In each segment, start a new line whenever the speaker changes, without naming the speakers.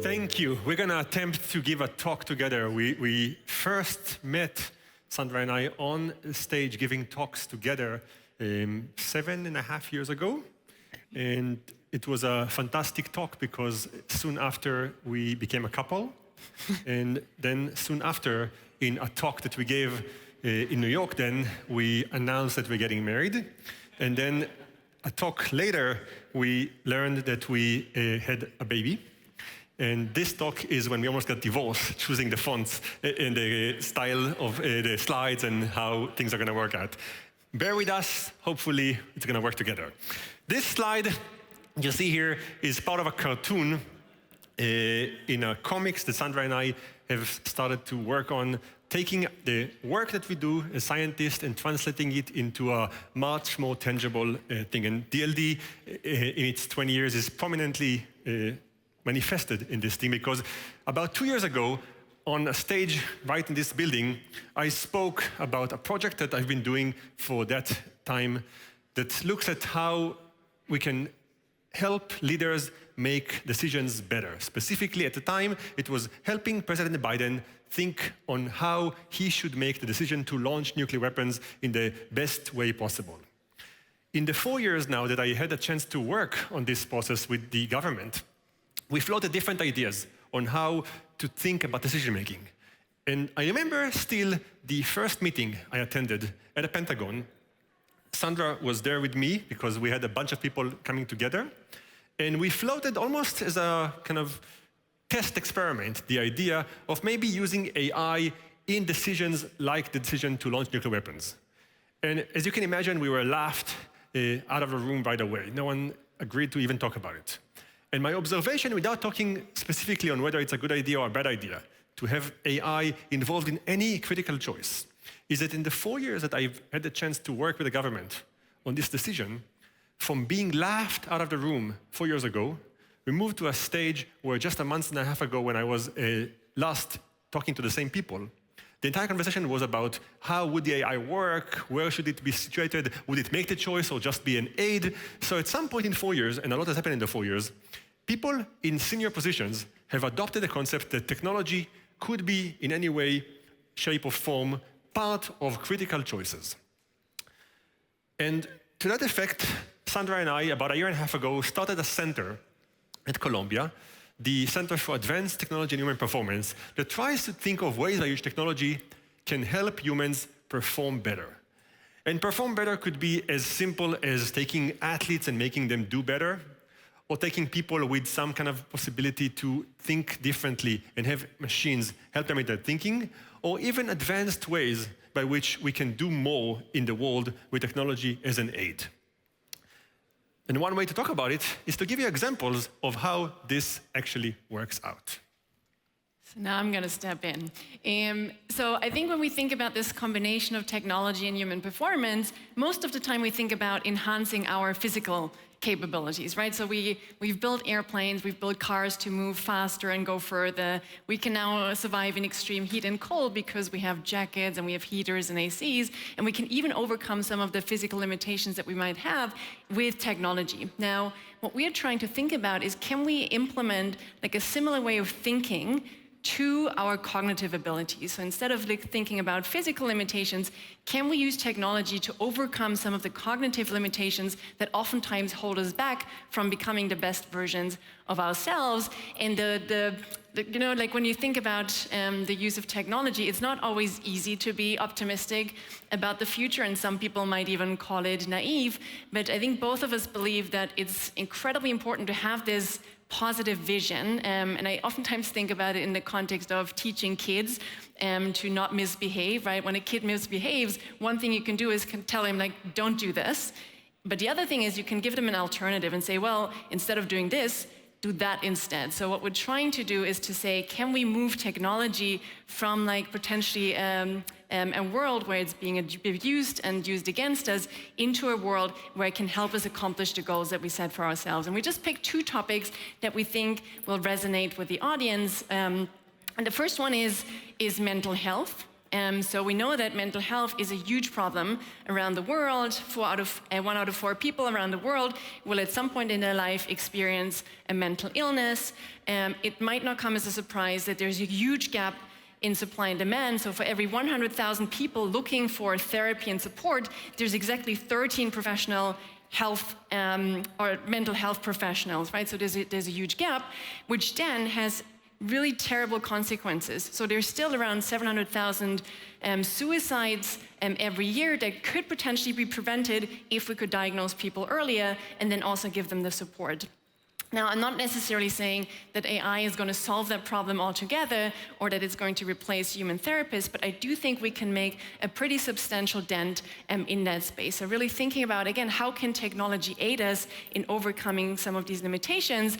Thank you. We're going to attempt to give a talk together. We first met, Sandra and I, on stage giving talks together 7.5 years ago. And it was a fantastic talk because soon after we became a couple. And then soon after, in a talk that we gave in New York, then we announced that we're getting married. And then a talk later, we learned that we had a baby. And this talk is when we almost got divorced, choosing the fonts and the style of the slides and how things are going to work out. Bear with us. Hopefully, it's going to work together. This slide you see here is part of a cartoon in a comics that Sandra and I have started to work on, taking the work that we do as scientists and translating it into a much more tangible thing. And DLD, in its 20 years, is prominently manifested in this thing because about 2 years ago, on a stage right in this building, I spoke about a project that I've been doing for that time that looks at how we can help leaders make decisions better. Specifically, at the time, it was helping President Biden think on how he should make the decision to launch nuclear weapons in the best way possible. In the 4 years now that I had a chance to work on this process with the government, we floated different ideas on how to think about decision-making. And I remember still the first meeting I attended at the Pentagon. Sandra was there with me because we had a bunch of people coming together. And we floated almost as a kind of test experiment the idea of maybe using AI in decisions like the decision to launch nuclear weapons. And as you can imagine, we were laughed out of the room right away. No one agreed to even talk about it. And my observation, without talking specifically on whether it's a good idea or a bad idea, to have AI involved in any critical choice, is that in the 4 years that I've had the chance to work with the government on this decision, from being laughed out of the room 4 years ago, we moved to a stage where just a month and a half ago, when I was last talking to the same people, the entire conversation was about how would the AI work, where should it be situated, would it make the choice or just be an aid? So at some point in 4 years, and a lot has happened in the 4 years, people in senior positions have adopted the concept that technology could be in any way, shape or form, part of critical choices. And to that effect, Sandra and I, about a year and a half ago, started a center at Columbia, the Center for Advanced Technology and Human Performance, that tries to think of ways by which technology can help humans perform better. And perform better could be as simple as taking athletes and making them do better, or taking people with some kind of possibility to think differently and have machines help them with their thinking, or even advanced ways by which we can do more in the world with technology as an aid. And one way to talk about it is to give you examples of how this actually works out.
So now I'm going to step in. So I think when we think about this combination of technology and human performance, most of the time we think about enhancing our physical capabilities, right? So we've built airplanes, we've built cars to move faster and go further. We can now survive in extreme heat and cold because we have jackets and we have heaters and ACs, and we can even overcome some of the physical limitations that we might have with technology. Now, what we are trying to think about is, can we implement like a similar way of thinking to our cognitive abilities? So instead of thinking about physical limitations, can we use technology to overcome some of the cognitive limitations that oftentimes hold us back from becoming the best versions of ourselves? And you know, like when you think about the use of technology, it's not always easy to be optimistic about the future, and some people might even call it naive. But I think both of us believe that it's incredibly important to have this positive vision, and I oftentimes think about it in the context of teaching kids to not misbehave, right? When a kid misbehaves, one thing you can do is tell him, like, don't do this. But the other thing is you can give them an alternative and say, well, instead of doing this, do that instead. So what we're trying to do is to say, can we move technology from like potentially a world where it's being abused and used against us into a world where it can help us accomplish the goals that we set for ourselves. And we just picked 2 topics that we think will resonate with the audience. And the first one is mental health. So we know that mental health is a huge problem around the world. 1 out of 4 people around the world will at some point in their life experience a mental illness. It might not come as a surprise that there's a huge gap in supply and demand. So for every 100,000 people looking for therapy and support, there's exactly 13 professional health or mental health professionals, right? So there's a huge gap, which then has really terrible consequences. So there's still around 700,000 suicides every year that could potentially be prevented if we could diagnose people earlier and then also give them the support. Now, I'm not necessarily saying that AI is going to solve that problem altogether or that it's going to replace human therapists, but I do think we can make a pretty substantial dent in that space. So really thinking about, again, how can technology aid us in overcoming some of these limitations?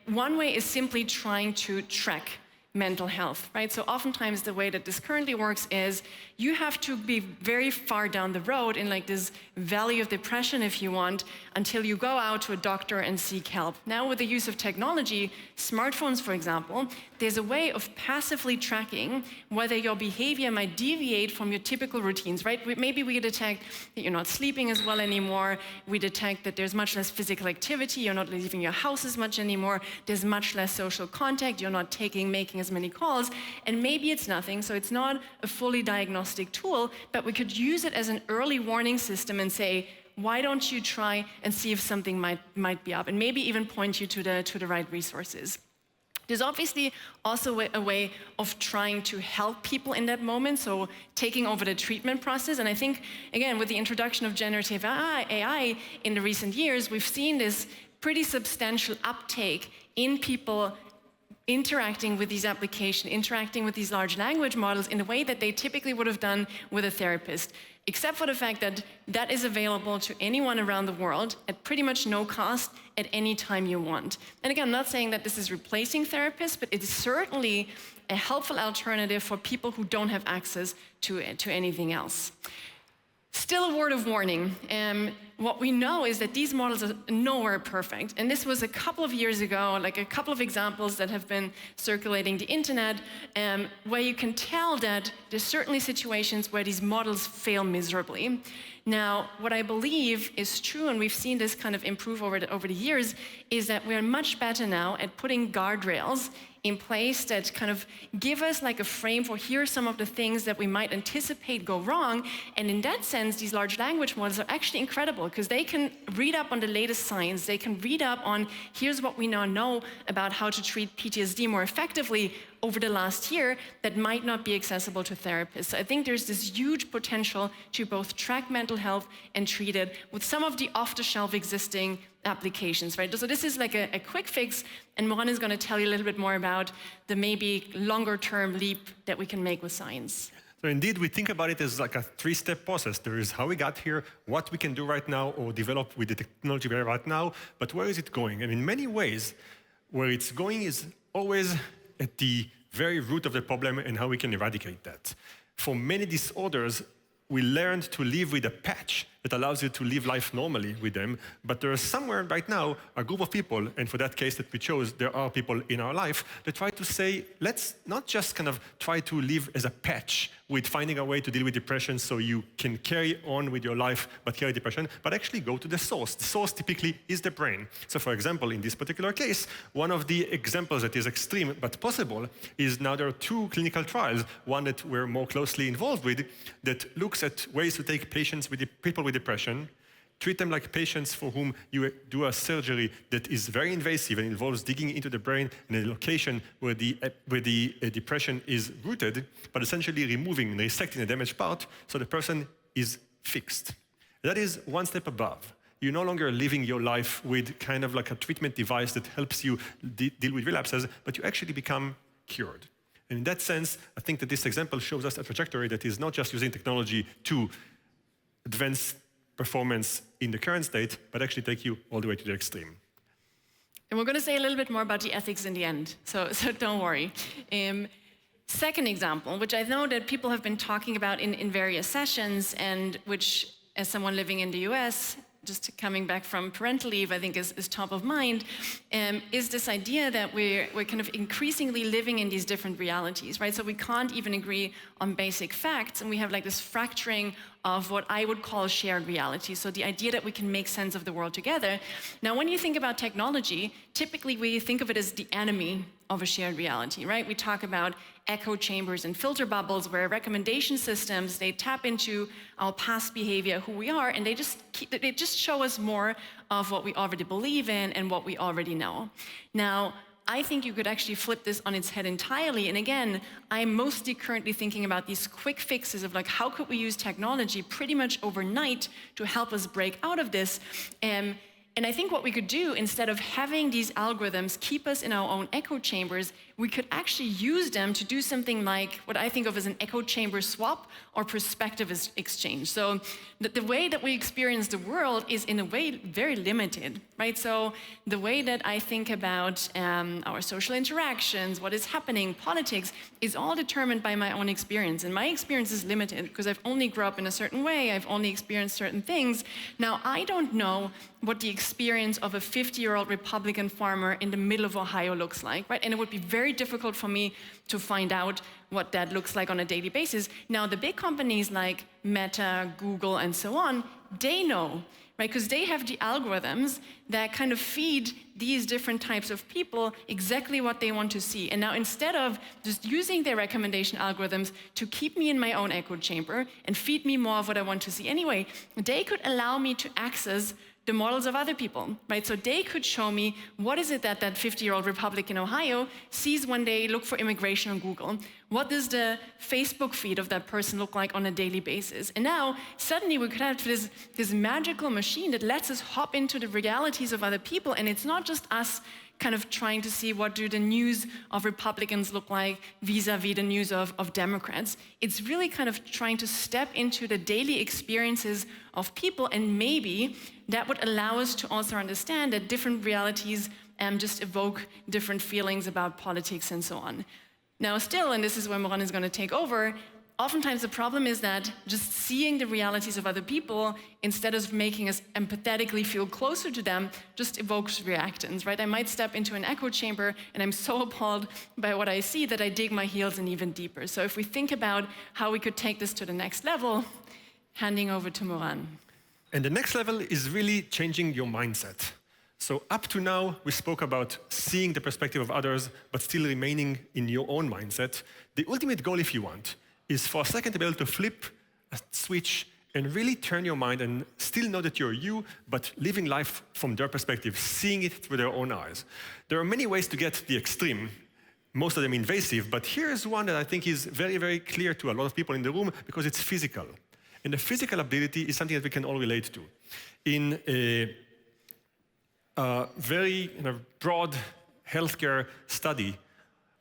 One way is simply trying to track mental health, right? So oftentimes the way that this currently works is you have to be very far down the road in like this valley of depression, if you want, until you go out to a doctor and seek help. Now with the use of technology, smartphones, for example, there's a way of passively tracking whether your behavior might deviate from your typical routines, right? Maybe we detect that you're not sleeping as well anymore. We detect that there's much less physical activity. You're not leaving your house as much anymore. There's much less social contact. You're not making as many calls. And maybe it's nothing, so it's not a fully diagnostic tool, but we could use it as an early warning system and say, why don't you try and see if something might be up, and maybe even point you to the right resources. There's obviously also a way of trying to help people in that moment, so taking over the treatment process. And I think, again, with the introduction of generative AI in the recent years, we've seen this pretty substantial uptake in people interacting with these applications, interacting with these large language models in a way that they typically would have done with a therapist, except for the fact that that is available to anyone around the world at pretty much no cost at any time you want. And again, I'm not saying that this is replacing therapists, but it is certainly a helpful alternative for people who don't have access to anything else. Still a word of warning. What we know is that these models are nowhere perfect. And this was a couple of years ago, like a couple of examples that have been circulating the internet, where you can tell that there's certainly situations where these models fail miserably. Now, what I believe is true, and we've seen this kind of improve over the years, is that we're much better now at putting guardrails in place that kind of give us like a frame for here are some of the things that we might anticipate go wrong. And in that sense, these large language models are actually incredible because they can read up on the latest science. They can read up on here's what we now know about how to treat PTSD more effectively over the last year that might not be accessible to therapists. So I think there's this huge potential to both track mental health and treat it with some of the off-the-shelf existing applications, right? So this is like a quick fix, and Moran is going to tell you a little bit more about the maybe longer-term leap that we can make with science.
So indeed, we think about it as like a three-step process. There is how we got here, what we can do right now or develop with the technology we have right now, but where is it going? And in many ways, where it's going is always at the very root of the problem and how we can eradicate that. For many disorders, we learned to live with a patch that allows you to live life normally with them, but there is somewhere right now a group of people, and for that case that we chose, there are people in our life that try to say, let's not just kind of try to live as a patch with finding a way to deal with depression so you can carry on with your life but carry depression, but actually go to the source. The source typically is the brain. So for example, in this particular case, one of the examples that is extreme but possible is now there are 2 clinical trials, one that we're more closely involved with, that looks at ways to take patients with people with depression, treat them like patients for whom you do a surgery that is very invasive and involves digging into the brain in a location where the depression is rooted, but essentially removing and resecting the damaged part so the person is fixed. That is one step above. You're no longer living your life with kind of like a treatment device that helps you deal with relapses, but you actually become cured. And in that sense, I think that this example shows us a trajectory that is not just using technology to advance performance in the current state, but actually take you all the way to the extreme.
And we're going to say a little bit more about the ethics in the end, so don't worry. Second example, which I know that people have been talking about in various sessions, and which, as someone living in the US, just coming back from parental leave, I think is top of mind, is this idea that we're kind of increasingly living in these different realities, right? So we can't even agree on basic facts, and we have like this fracturing of what I would call shared reality. So the idea that we can make sense of the world together. Now, when you think about technology, typically we think of it as the enemy of a shared reality, right? We talk about echo chambers and filter bubbles where recommendation systems, they tap into our past behavior, who we are, and they just show us more of what we already believe in and what we already know. Now, I think you could actually flip this on its head entirely. And again, I'm mostly currently thinking about these quick fixes of like, how could we use technology pretty much overnight to help us break out of this? And I think what we could do, instead of having these algorithms keep us in our own echo chambers, we could actually use them to do something like what I think of as an echo chamber swap or perspective exchange. So the way that we experience the world is in a way very limited, right? So the way that I think about our social interactions, what is happening, politics, is all determined by my own experience. And my experience is limited because I've only grown up in a certain way, I've only experienced certain things. Now, I don't know what the experience of a 50-year-old Republican farmer in the middle of Ohio looks like, right? And it would be very difficult for me to find out what that looks like on a daily basis. Now, the big companies like Meta, Google, and so on, they know, right? Because they have the algorithms that kind of feed these different types of people exactly what they want to see. And now, instead of just using their recommendation algorithms to keep me in my own echo chamber and feed me more of what I want to see anyway, they could allow me to access the models of other people, right? So they could show me what is it that 50-year-old Republican in Ohio sees when they look for immigration on Google. What does the Facebook feed of that person look like on a daily basis? And now, suddenly we could have this magical machine that lets us hop into the realities of other people, and it's not just us kind of trying to see what do the news of Republicans look like vis-a-vis the news of Democrats. It's really kind of trying to step into the daily experiences of people, and maybe that would allow us to also understand that different realities just evoke different feelings about politics and so on. Now still, and this is where Moran is going to take over, oftentimes the problem is that just seeing the realities of other people, instead of making us empathetically feel closer to them, just evokes reactance, right? I might step into an echo chamber and I'm so appalled by what I see that I dig my heels in even deeper. So if we think about how we could take this to the next level, handing over to Moran.
And the next level is really changing your mindset. So up to now, we spoke about seeing the perspective of others, but still remaining in your own mindset. The ultimate goal, if you want, is for a second to be able to flip a switch and really turn your mind and still know that you're you, but living life from their perspective, seeing it through their own eyes. There are many ways to get the extreme, most of them invasive, but here's one that I think is very, very clear to a lot of people in the room because it's physical. And the physical ability is something that we can all relate to. In a very broad healthcare study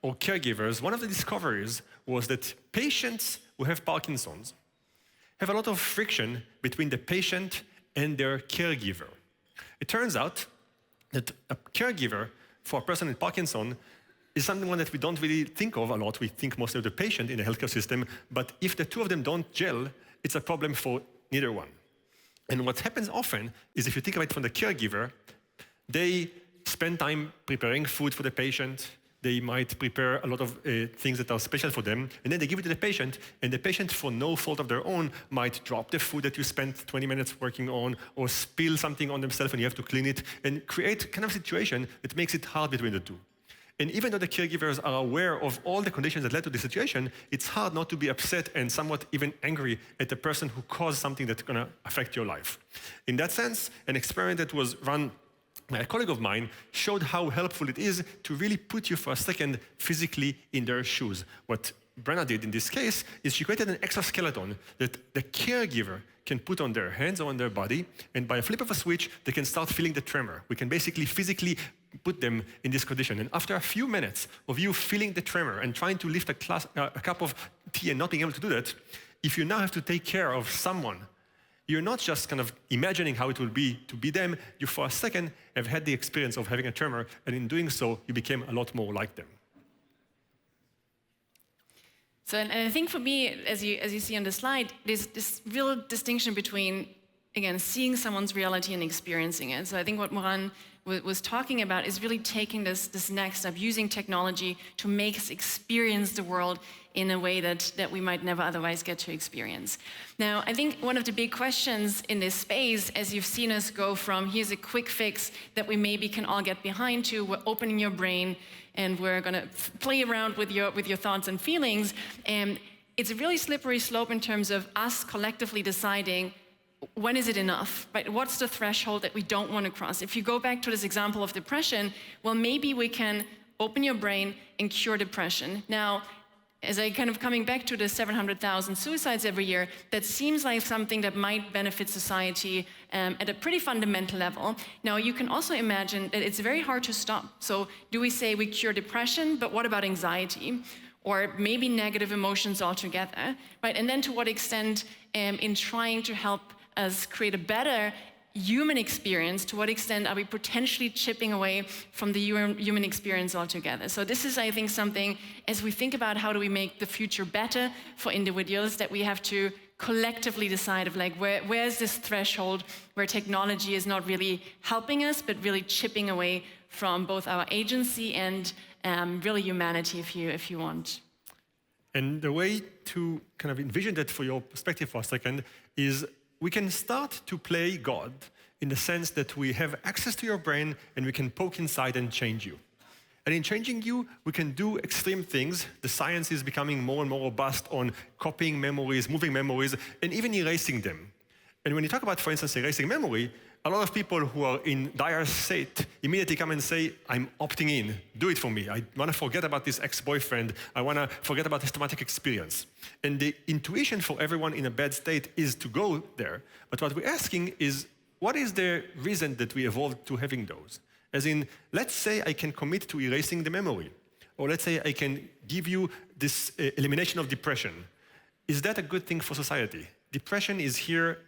or caregivers, one of the discoveries was that patients who have Parkinson's have a lot of friction between the patient and their caregiver. It turns out that a caregiver for a person with Parkinson is something that we don't really think of a lot. We think mostly of the patient in the healthcare system, but if the two of them don't gel, it's a problem for neither one. And what happens often is if you think about it from the caregiver, they spend time preparing food for the patient. They might prepare a lot of things that are special for them, and then they give it to the patient, and the patient, for no fault of their own, might drop the food that you spent 20 minutes working on, or spill something on themselves and you have to clean it, and create kind of a situation that makes it hard between the two. And even though the caregivers are aware of all the conditions that led to the situation, it's hard not to be upset and somewhat even angry at the person who caused something that's going to affect your life. In that sense, an experiment that was run by a colleague of mine showed how helpful it is to really put you for a second physically in their shoes. What Brenna did in this case is she created an exoskeleton that the caregiver can put on their hands or on their body, and by a flip of a switch, they can start feeling the tremor. We can basically physically put them in this condition. And after a few minutes of you feeling the tremor and trying to lift a cup of tea and not being able to do that, if you now have to take care of someone, you're not just kind of imagining how it will be to be them, you for a second have had the experience of having a tremor, and in doing so, you became a lot more like them.
So, and I think for me, as you see on the slide, there's this real distinction between again, seeing someone's reality and experiencing it. So I think what Moran was talking about is really taking this next step, using technology to make us experience the world in a way that we might never otherwise get to experience. Now, I think one of the big questions in this space, as you've seen us go from here's a quick fix that we maybe can all get behind to, we're opening your brain and we're gonna play around with your thoughts and feelings, and it's a really slippery slope in terms of us collectively deciding when is it enough, right? What's the threshold that we don't want to cross? If you go back to this example of depression, well, maybe we can open your brain and cure depression. Now, as I kind of coming back to the 700,000 suicides every year, that seems like something that might benefit society at a pretty fundamental level. Now, you can also imagine that it's very hard to stop. So do we say we cure depression, but what about anxiety? Or maybe negative emotions altogether, right? And then to what extent in trying to help us create a better human experience, to what extent are we potentially chipping away from the human experience altogether? So this is, I think, something, as we think about how do we make the future better for individuals, that we have to collectively decide of like, where's this threshold where technology is not really helping us, but really chipping away from both our agency and really humanity, if you want.
And the way to kind of envision that for your perspective for a second is we can start to play God in the sense that we have access to your brain and we can poke inside and change you. And in changing you, we can do extreme things. The science is becoming more and more robust on copying memories, moving memories, and even erasing them. And when you talk about, for instance, erasing memory, a lot of people who are in dire state immediately come and say, I'm opting in, do it for me. I want to forget about this ex-boyfriend. I want to forget about this traumatic experience. And the intuition for everyone in a bad state is to go there. But what we're asking is, what is the reason that we evolved to having those? As in, let's say I can commit to erasing the memory. Or let's say I can give you this elimination of depression. Is that a good thing for society? Depression is here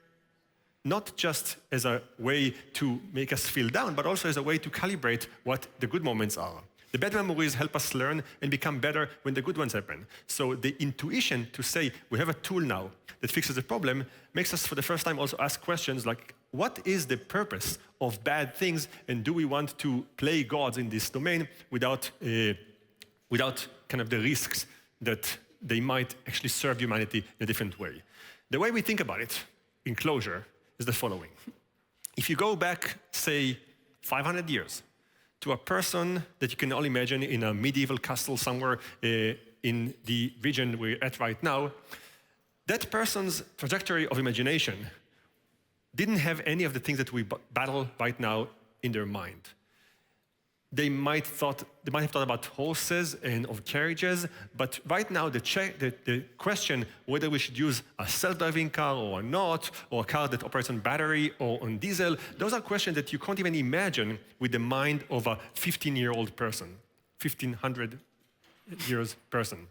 not just as a way to make us feel down, but also as a way to calibrate what the good moments are. The bad memories help us learn and become better when the good ones happen. So the intuition to say, we have a tool now that fixes the problem, makes us for the first time also ask questions like, what is the purpose of bad things, and do we want to play gods in this domain without kind of the risks that they might actually serve humanity in a different way? The way we think about it, in closure, is the following. If you go back, say, 500 years, to a person that you can all imagine in a medieval castle somewhere in the region we're at right now, that person's trajectory of imagination didn't have any of the things that we battle right now in their mind. They might have thought about horses and of carriages, but right now the question whether we should use a self-driving car or not, or a car that operates on battery or on diesel, those are questions that you can't even imagine with the mind of a 15-year-old person, 1,500 years person.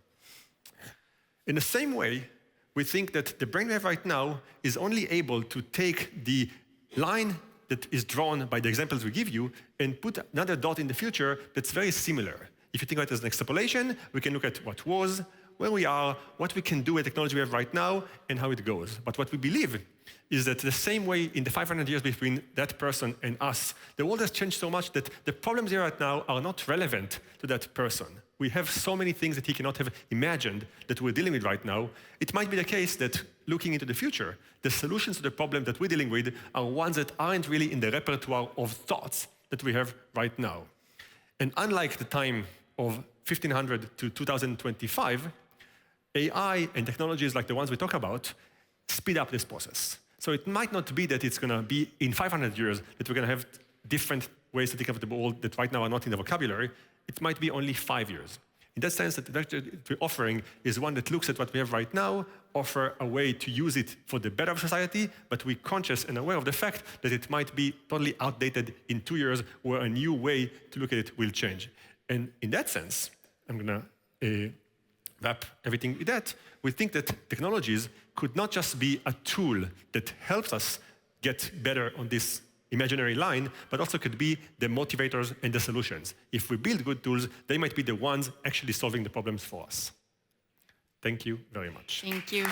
In the same way, we think that the brain we have right now is only able to take the line that is drawn by the examples we give you and put another dot in the future that's very similar. If you think of it as an extrapolation, we can look at what was, where we are, what we can do with technology we have right now, and how it goes. But what we believe is that the same way in the 500 years between that person and us, the world has changed so much that the problems here right now are not relevant to that person. We have so many things that he cannot have imagined that we're dealing with right now. It might be the case that looking into the future, the solutions to the problem that we're dealing with are ones that aren't really in the repertoire of thoughts that we have right now. And unlike the time of 1500 to 2025, AI and technologies like the ones we talk about speed up this process. So it might not be that it's going to be in 500 years that we're going to have different ways to think of the world that right now are not in the vocabulary. It might be only 5 years. In that sense, the vector we're offering is one that looks at what we have right now, offer a way to use it for the better of society, but we're conscious and aware of the fact that it might be totally outdated in 2 years, where a new way to look at it will change. And in that sense, I'm going to wrap everything with that. We think that technologies could not just be a tool that helps us get better on this imaginary line, but also could be the motivators and the solutions. If we build good tools, they might be the ones actually solving the problems for us. Thank you very much.
Thank you.